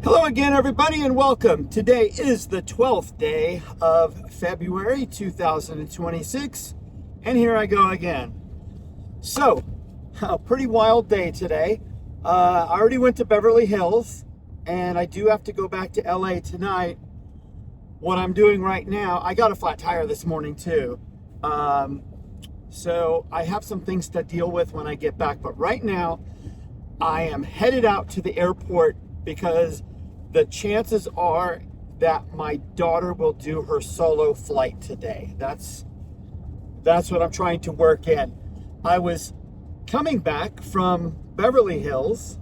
Hello again, everybody, and welcome. Today is the 12th day of February 2026, and here I go again. So, a pretty wild day today. I already went to Beverly Hills, and I do have to go back to LA tonight. What I'm doing right now, I got a flat tire this morning too. So I have some things to deal with when I get back, but right now I am headed out to the airport because the chances are that my daughter will do her solo flight today. That's what I'm trying to work in. I was coming back from Beverly Hills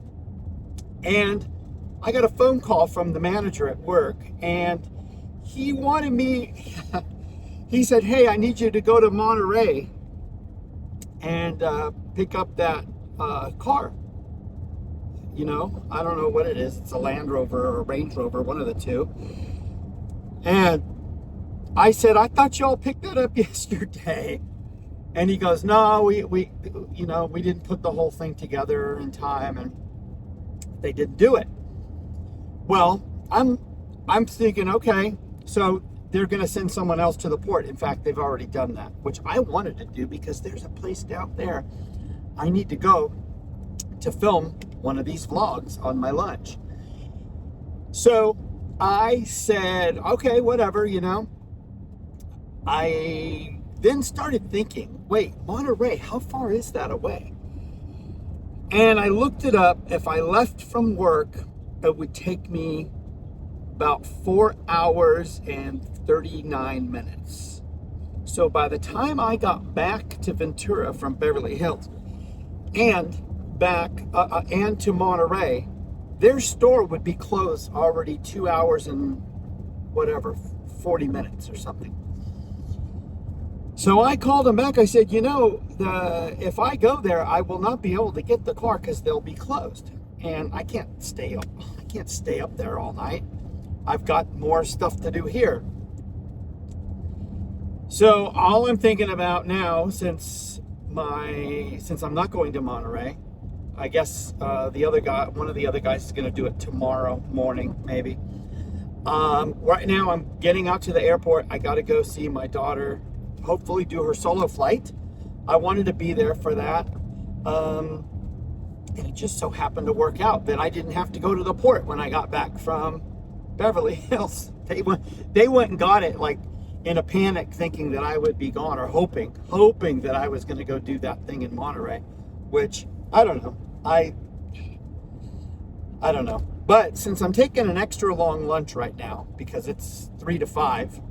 and I got a phone call from the manager at work, and he wanted me, he said, hey, I need you to go to Monterey and pick up that car. You know, I don't know what it is. It's a Land Rover or a Range Rover, one of the two. And I said, I thought y'all picked that up yesterday. And he goes, no, we didn't put the whole thing together in time, and they didn't do it. Well, I'm thinking, okay, so they're going to send someone else to the port. In fact, they've already done that, which I wanted to do because there's a place down there I need to go to film one of these vlogs on my lunch. So I said, okay, whatever, you know. I then started thinking, wait, Monterey, how far is that away? And I looked it up. If I left from work, it would take me about 4 hours and 39 minutes. So by the time I got back to Ventura from Beverly Hills and back and to Monterey, their store would be closed already 2 hours and whatever, 40 minutes or something. So I called them back. I said, you know, if I go there, I will not be able to get the car because they'll be closed, and I can't stay up there all night. I've got more stuff to do here. So all I'm thinking about now, since I'm not going to Monterey, I guess one of the other guys is going to do it tomorrow morning, maybe. Right now, I'm getting out to the airport. I got to go see my daughter, hopefully do her solo flight. I wanted to be there for that. And it just so happened to work out that I didn't have to go to the port when I got back from Beverly Hills. They went and got it like in a panic, thinking that I would be gone, or hoping that I was going to go do that thing in Monterey, which I don't know. I don't know. But since I'm taking an extra long lunch right now because it's 3 to 5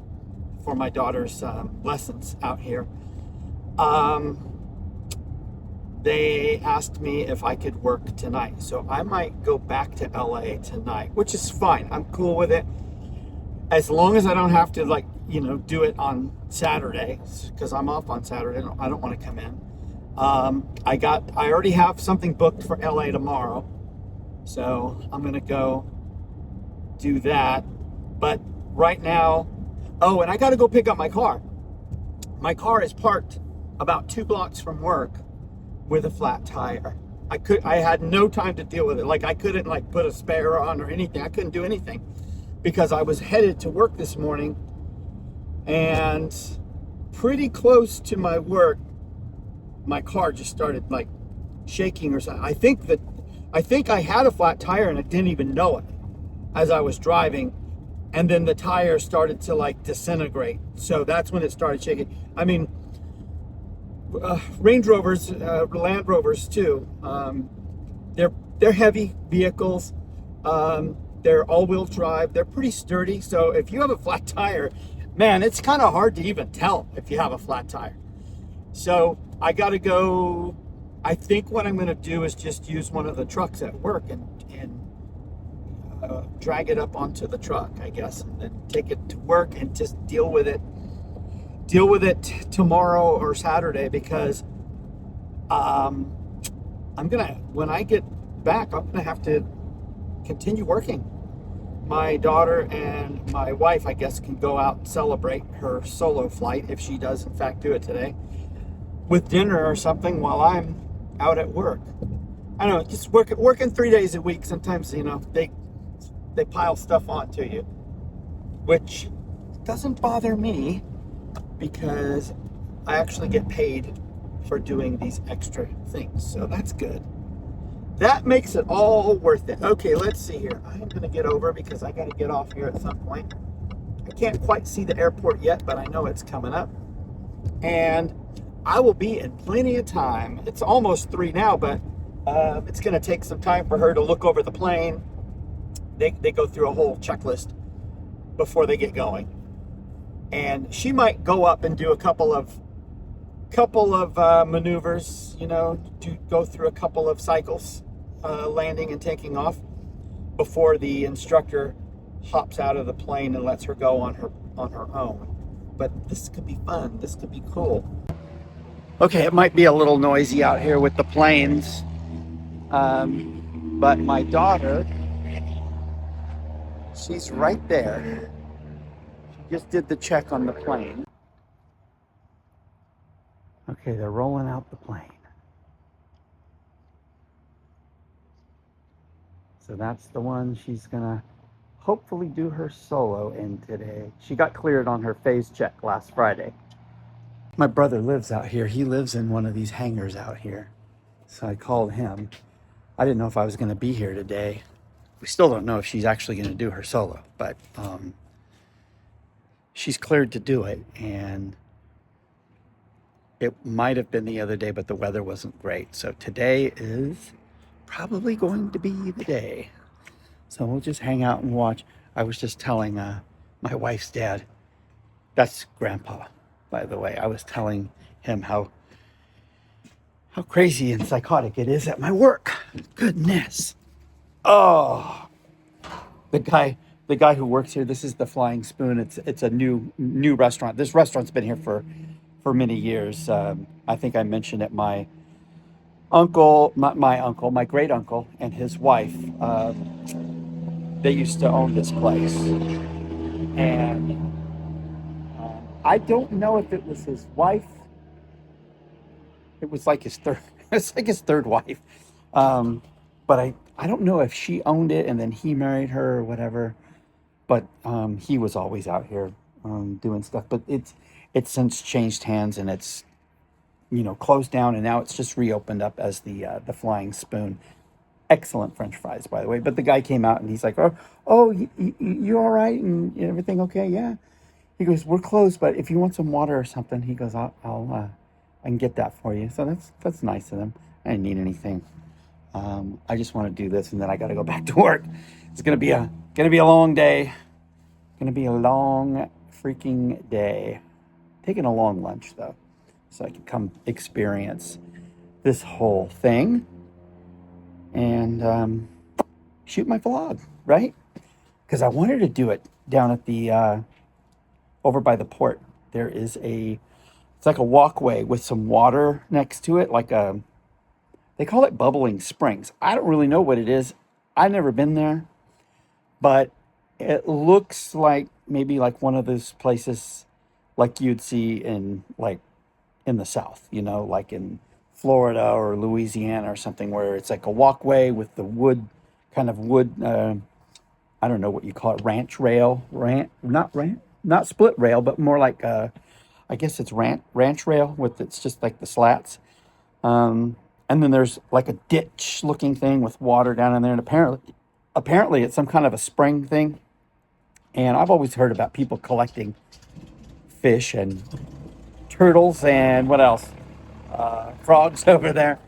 for my daughter's lessons out here, they asked me if I could work tonight. So I might go back to LA tonight, which is fine. I'm cool with it. As long as I don't have to, do it on Saturday, because I'm off on Saturday. I don't want to come in. I already have something booked for LA tomorrow. So I'm going to go do that. But right now, and I got to go pick up my car. My car is parked about 2 blocks from work with a flat tire. I had no time to deal with it. I couldn't put a spare on or anything. I couldn't do anything because I was headed to work this morning, and pretty close to my work, my car just started shaking or something. I think I had a flat tire and I didn't even know it as I was driving. And then the tire started to disintegrate. So that's when it started shaking. I mean, Range Rovers, Land Rovers too. They're heavy vehicles. They're all-wheel drive. They're pretty sturdy. So if you have a flat tire, man, it's kind of hard to even tell if you have a flat tire. So I got to go. I think what I'm going to do is just use one of the trucks at work and drag it up onto the truck, I guess, and then take it to work and just deal with it tomorrow or Saturday, because when I get back, I'm gonna have to continue working. My daughter and my wife, I guess, can go out and celebrate her solo flight, if she does in fact do it today, with dinner or something while I'm out at work. I don't know, just working 3 days a week. Sometimes, they pile stuff onto you, which doesn't bother me because I actually get paid for doing these extra things. So that's good. That makes it all worth it. Okay, let's see here. I'm gonna get over because I gotta get off here at some point. I can't quite see the airport yet, but I know it's coming up. And I will be in plenty of time. It's almost 3 now, but it's gonna take some time for her to look over the plane. They go through a whole checklist before they get going. And she might go up and do a couple of maneuvers, you know, to go through a couple of cycles, landing and taking off before the instructor hops out of the plane and lets her go on her own. But this could be fun. This could be cool. Okay, it might be a little noisy out here with the planes, but my daughter, she's right there. She just did the check on the plane. Okay, they're rolling out the plane. So that's the one she's gonna hopefully do her solo in today. She got cleared on her phase check last Friday. My brother lives out here. He lives in one of these hangars out here. So I called him. I didn't know if I was gonna be here today. We still don't know if she's actually gonna do her solo, but she's cleared to do it, and it might have been the other day, but the weather wasn't great. So today is probably going to be the day. So we'll just hang out and watch. I was just telling my wife's dad, that's Grandpa, by the way. I was telling him how crazy and psychotic it is at my work. Goodness. Oh, the guy who works here, this is the Flying Spoon. It's a new restaurant. This restaurant's been here for many years. I think I mentioned it. My great uncle and his wife, they used to own this place. And I don't know if it was his wife. It was like his third, it's like his third wife. But I don't know if she owned it and then he married her or whatever. But he was always out here doing stuff. But it's since changed hands, and it's, you know, closed down, and now it's just reopened up as the Flying Spoon. Excellent French fries, by the way. But the guy came out and he's like, "Oh, you all right and everything okay?" Yeah. He goes, "We're closed, but if you want some water or something," he goes, I can get that for you." So that's nice of them. I didn't need anything. I just want to do this, and then I got to go back to work. It's gonna be a long day. Gonna be a long freaking day. Taking a long lunch though, so I can come experience this whole thing and shoot my vlog, right? Because I wanted to do it down at the over by the port. There is it's like a walkway with some water next to it, like they call it bubbling springs. I don't really know what it is. I've never been there, but it looks like maybe like one of those places like you'd see in the South, you know, like in Florida or Louisiana or something, where it's like a walkway with the wood, I don't know what you call it, not split rail, but more like I guess it's ranch rail with, it's just like the slats. And then there's like a ditch looking thing with water down in there, and apparently it's some kind of a spring thing. And I've always heard about people collecting fish and turtles and what else? Frogs over there.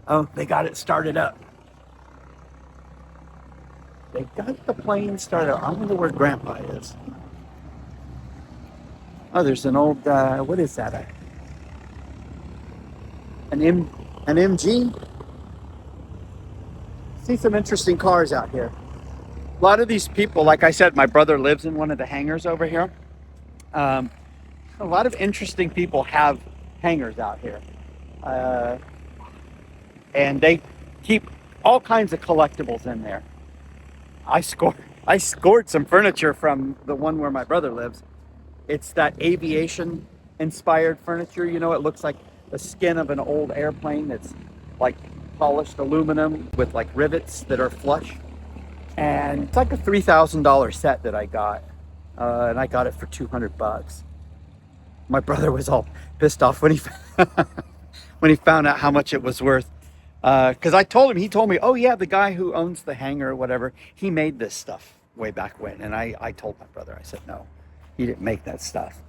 Oh, they got it started up. They got the plane started up. I wonder where Grandpa is. Oh, there's an old, what is that? An MG? See some interesting cars out here. A lot of these people, like I said, my brother lives in one of the hangars over here. A lot of interesting people have hangars out here. And they keep all kinds of collectibles in there. I scored some furniture from the one where my brother lives. It's that aviation inspired furniture. You know, it looks like the skin of an old airplane that's like polished aluminum with like rivets that are flush. And it's like a $3,000 set that I got. And I got it for $200. My brother was all pissed off when he when he found out how much it was worth. Because I told him, he told me, oh yeah, the guy who owns the hangar or whatever, he made this stuff way back when. And I told my brother, I said, no, he didn't make that stuff.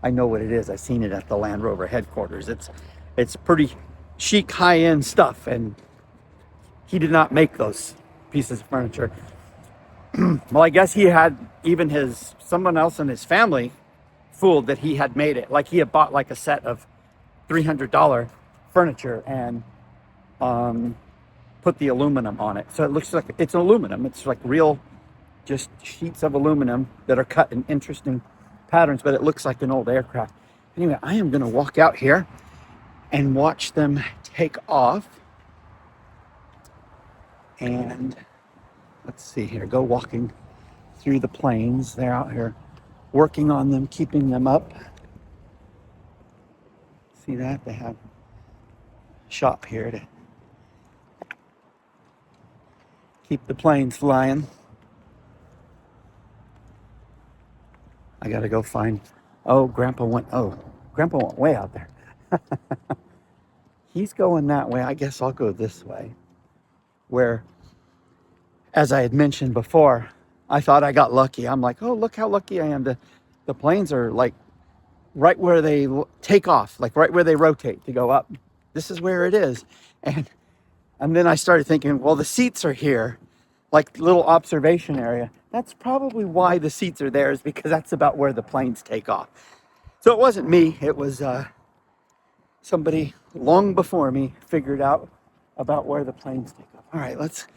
I know what it is. I've seen it at the Land Rover headquarters. It's pretty chic, high-end stuff, and he did not make those pieces of furniture. Well, I guess he had even someone else in his family fooled that he had made it. Like he had bought like a set of $300 furniture and put the aluminum on it. So it looks like it's aluminum. It's like real, just sheets of aluminum that are cut in interesting patterns, but it looks like an old aircraft. Anyway, I am going to walk out here and watch them take off. And let's see here, go walking through the planes. They're out here working on them, keeping them up. See that? They have a shop here to keep the planes flying. I gotta go find, Grandpa went way out there. He's going that way. I guess I'll go this way. Where, as I had mentioned before, I thought I got lucky. I'm like, oh, look how lucky I am. The planes are like right where they take off, like right where they rotate to go up. This is where it is. And then I started thinking, well, the seats are here, like little observation area. That's probably why the seats are there, is because that's about where the planes take off. So it wasn't me. It was somebody long before me figured out about where the planes take off. All right, let's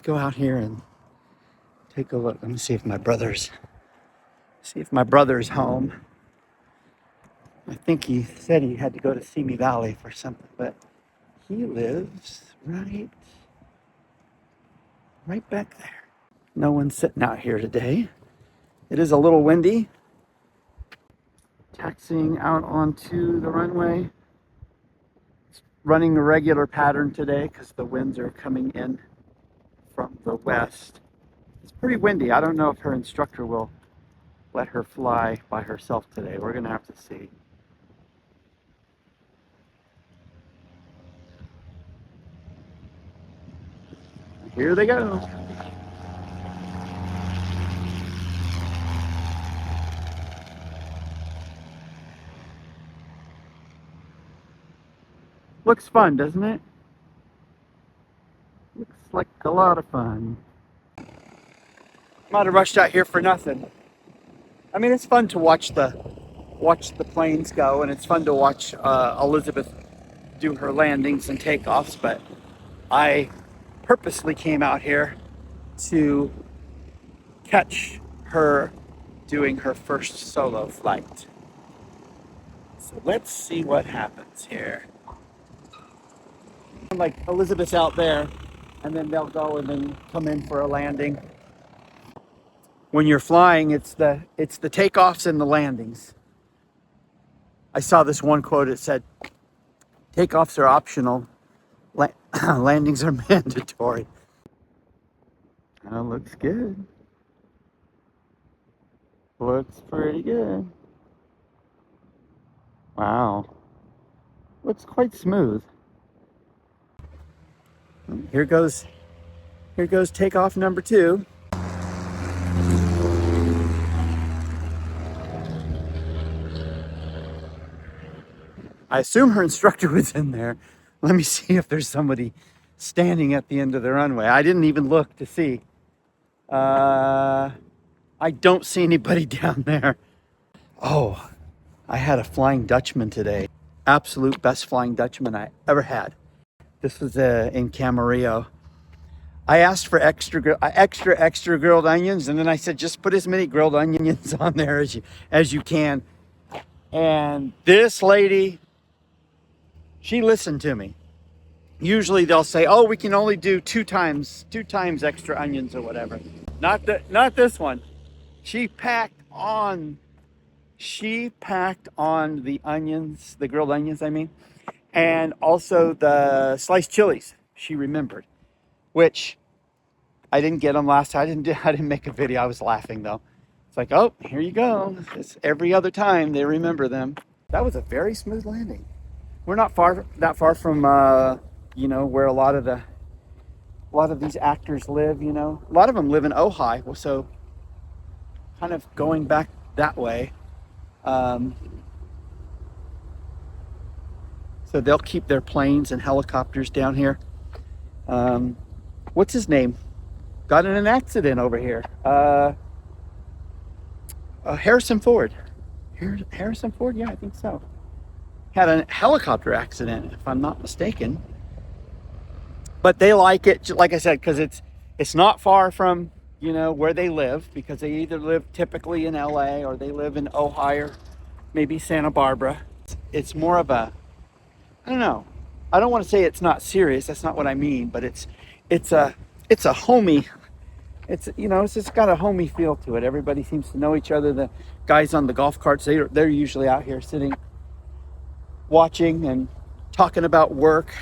go out here and take a look. Let me see if my brother's home. I think he said he had to go to Simi Valley for something, but he lives right back there. No one's sitting out here today. It is a little windy. Taxiing out onto the runway. It's running a regular pattern today because the winds are coming in from the west. It's pretty windy. I don't know if her instructor will let her fly by herself today. We're gonna have to see. Here they go. Looks fun, doesn't it? Looks like a lot of fun. I might have rushed out here for nothing. I mean, it's fun to watch the planes go, and it's fun to watch Elizabeth do her landings and takeoffs, but I purposely came out here to catch her doing her first solo flight. So let's see what happens here. Like Elizabeth's out there, and then they'll go and then come in for a landing. When you're flying, it's the takeoffs and the landings. I saw this one quote. It said, "Takeoffs are optional, landings are mandatory." That looks good. Looks pretty good. Wow. Looks quite smooth. Here goes takeoff number 2. I assume her instructor was in there. Let me see if there's somebody standing at the end of the runway. I didn't even look to see. I don't see anybody down there. Oh, I had a Flying Dutchman today. Absolute best Flying Dutchman I ever had. This was in Camarillo. I asked for extra grilled onions, and then I said, just put as many grilled onions on there as you can. And this lady, she listened to me. Usually they'll say, oh, we can only do two times extra onions or whatever. Not this one. She packed on the onions, the grilled onions, I mean, and also the sliced chilies. She remembered, which I didn't get them last time. I didn't make a video. I was laughing though. It's like, oh, here you go. It's every other time they remember them. That was a very smooth landing. We're not that far from you know, where a lot of these actors live. You know, a lot of them live in Ojai, so kind of going back that way. So they'll keep their planes and helicopters down here. What's his name? Got in an accident over here. Harrison Ford. Harrison Ford? Yeah, I think so. Had a helicopter accident, if I'm not mistaken. But they like it, like I said, because it's not far from, you know, where they live, because they either live typically in LA or they live in Ohio or maybe Santa Barbara. It's more of a, I don't know. I don't want to say it's not serious. That's not what I mean. But it's a homey. It's, you know, it's just got a homey feel to it. Everybody seems to know each other. The guys on the golf carts, they're usually out here sitting, watching and talking about work.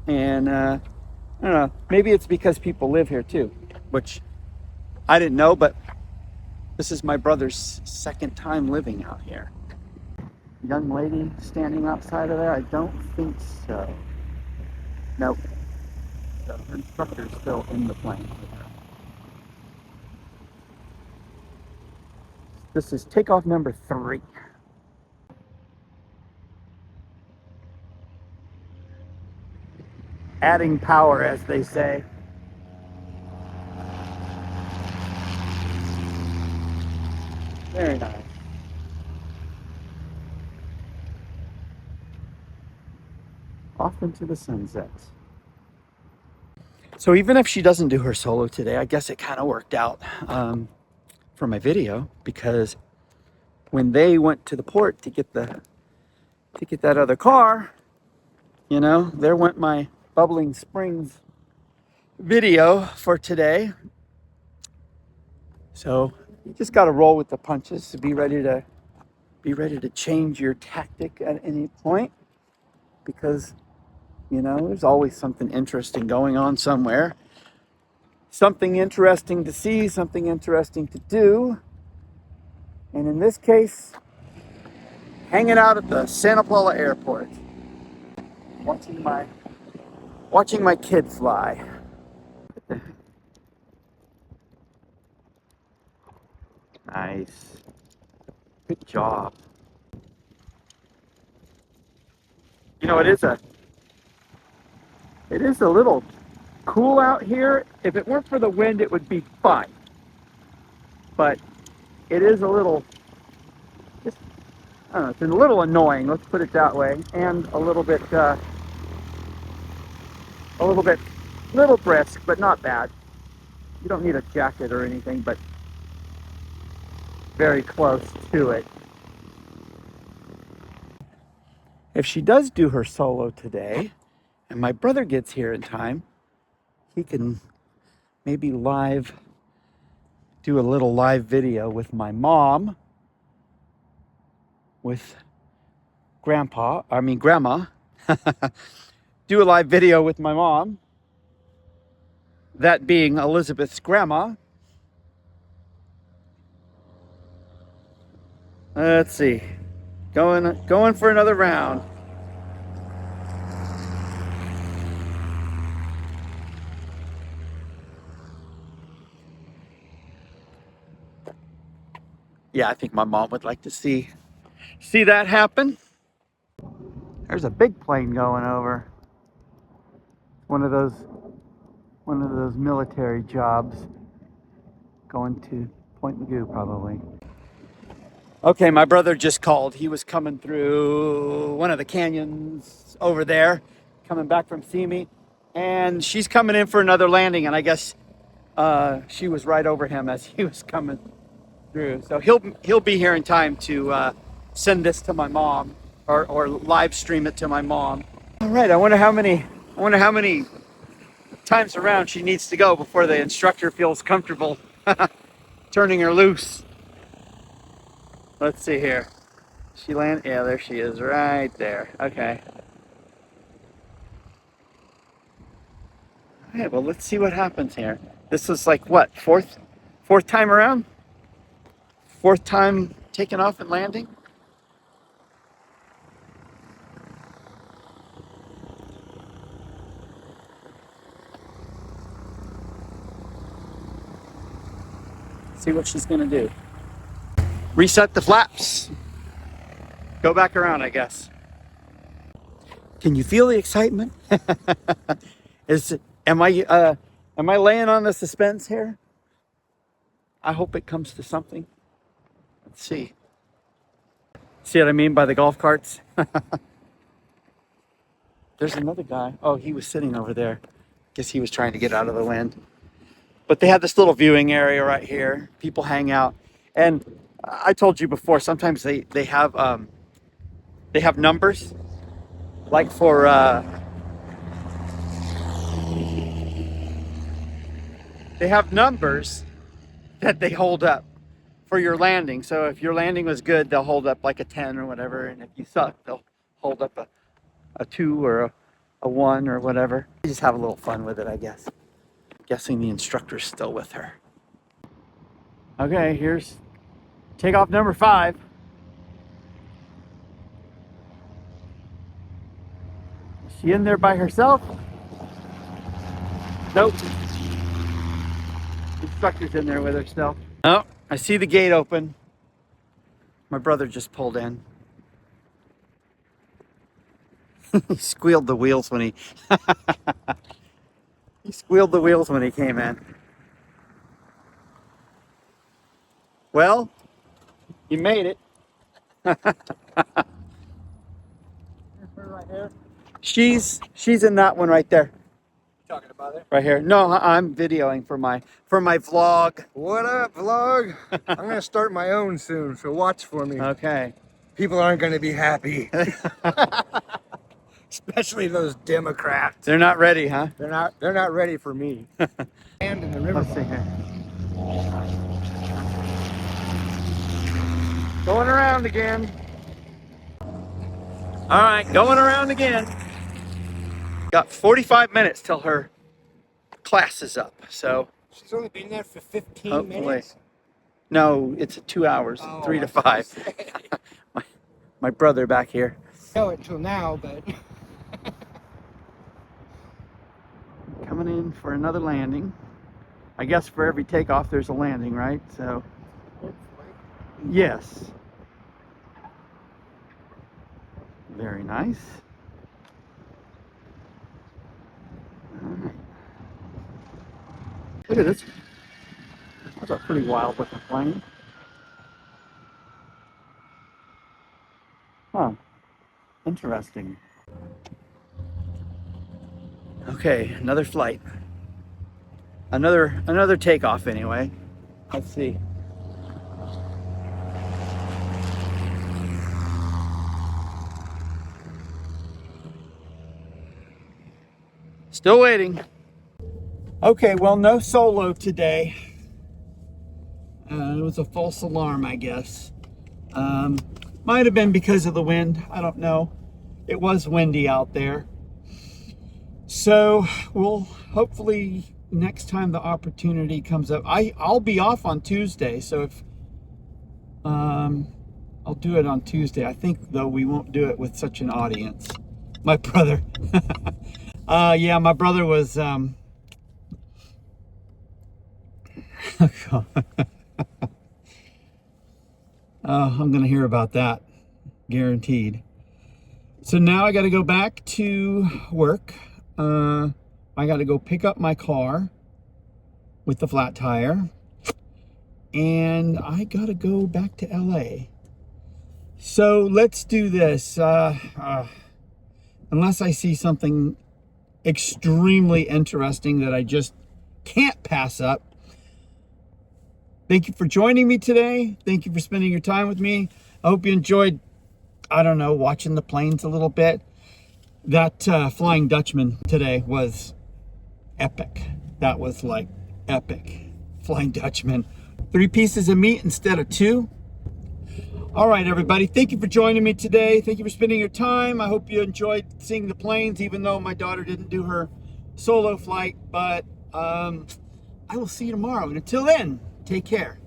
And I don't know. Maybe it's because people live here too, which I didn't know. But this is my brother's second time living out here. Young lady standing outside of there? I don't think so. Nope. The instructor's still in the plane. This is takeoff number 3. Adding power, as they say. Very nice. Off into the sunset. So even if she doesn't do her solo today, I guess it kind of worked out for my video, because when they went to the port to get that other car, you know, there went my Bubbling Springs video for today. So you just got to roll with the punches to be ready to change your tactic at any point, because you know, there's always something interesting going on somewhere. Something interesting to see, something interesting to do. And in this case, hanging out at the Santa Paula airport, watching my kid fly. Nice. Good job. You know, it is a little cool out here. If it weren't for the wind, it would be fine. But it is a little, just, I don't know, it's a little annoying, let's put it that way, and a little brisk, but not bad. You don't need a jacket or anything, but very close to it. If she does do her solo today, and my brother gets here in time, he can maybe do a little live video with my mom, with grandma, do a live video with my mom, that being Elizabeth's grandma. Let's see, going for another round. Yeah, I think my mom would like to see that happen. There's a big plane going over. One of those military jobs going to Point Magoo probably. Okay, my brother just called. He was coming through one of the canyons over there, coming back from Simi, and she's coming in for another landing, and I guess she was right over him as he was coming through. So he'll be here in time to send this to my mom, or live stream it to my mom. All right, I wonder how many times around she needs to go before the instructor feels comfortable turning her loose. Let's see here. She landed. Yeah, there she is, right there. Okay. Okay, well, let's see what happens here. This was like what, fourth time around? Fourth time taking off and landing? See what she's gonna do. Reset the flaps. Go back around, I guess. Can you feel the excitement? Am I laying on the suspense here? I hope it comes to something. Let's see. See what I mean by the golf carts? There's another guy. Oh, he was sitting over there. Guess he was trying to get out of the wind. But they have this little viewing area right here. People hang out. And I told you before, sometimes they have numbers. Like for they have numbers that they hold up for your landing. So if your landing was good, they'll hold up like a 10 or whatever. And if you suck, they'll hold up a 2 or a 1 or whatever. You just have a little fun with it, I guess. Guessing the instructor's still with her. Okay, here's takeoff number 5. Is she in there by herself? Nope. The instructor's in there with her still. Oh, I see the gate open. My brother just pulled in. He squealed the wheels when he he squealed the wheels when he came in. Well, you made it. Here's her right here. She's in that one right there. Talking about it? Right here. No, I'm videoing for my vlog. What up, vlog? I'm gonna start my own soon, so watch for me. Okay. People aren't gonna be happy. Especially those Democrats. They're not ready, huh? They're not ready for me. And in the river. Let's see here. Going around again. All right, going around again. Got 45 minutes till her class is up, so. She's only been there for 15 minutes? No, it's 2 hours, 3 to 5. my brother back here. No, until now, but. Coming in for another landing. I guess for every takeoff there's a landing, right? So, yes. Very nice. All right. Look at this. That's a pretty wild looking plane. Huh. Interesting. Okay, another flight. Another takeoff anyway. Let's see. Still waiting. Okay, well, no solo today. It was a false alarm, I guess. Might have been because of the wind. I don't know. It was windy out there. So we'll hopefully next time the opportunity comes up. I'll be off on Tuesday, so if I'll do it on Tuesday. I think though we won't do it with such an audience. My brother. Yeah, my brother was oh, I'm gonna hear about that, guaranteed. So now I got to go back to work. I got to go pick up my car with the flat tire, and I got to go back to LA. So let's do this. Unless I see something extremely interesting that I just can't pass up. Thank you for joining me today. Thank you for spending your time with me. I hope you enjoyed, I don't know, watching the planes a little bit. That Flying Dutchman today was epic. That was like epic. Flying Dutchman. 3 pieces of meat instead of 2. All right, everybody. Thank you for joining me today. Thank you for spending your time. I hope you enjoyed seeing the planes, even though my daughter didn't do her solo flight. But I will see you tomorrow. And until then, take care.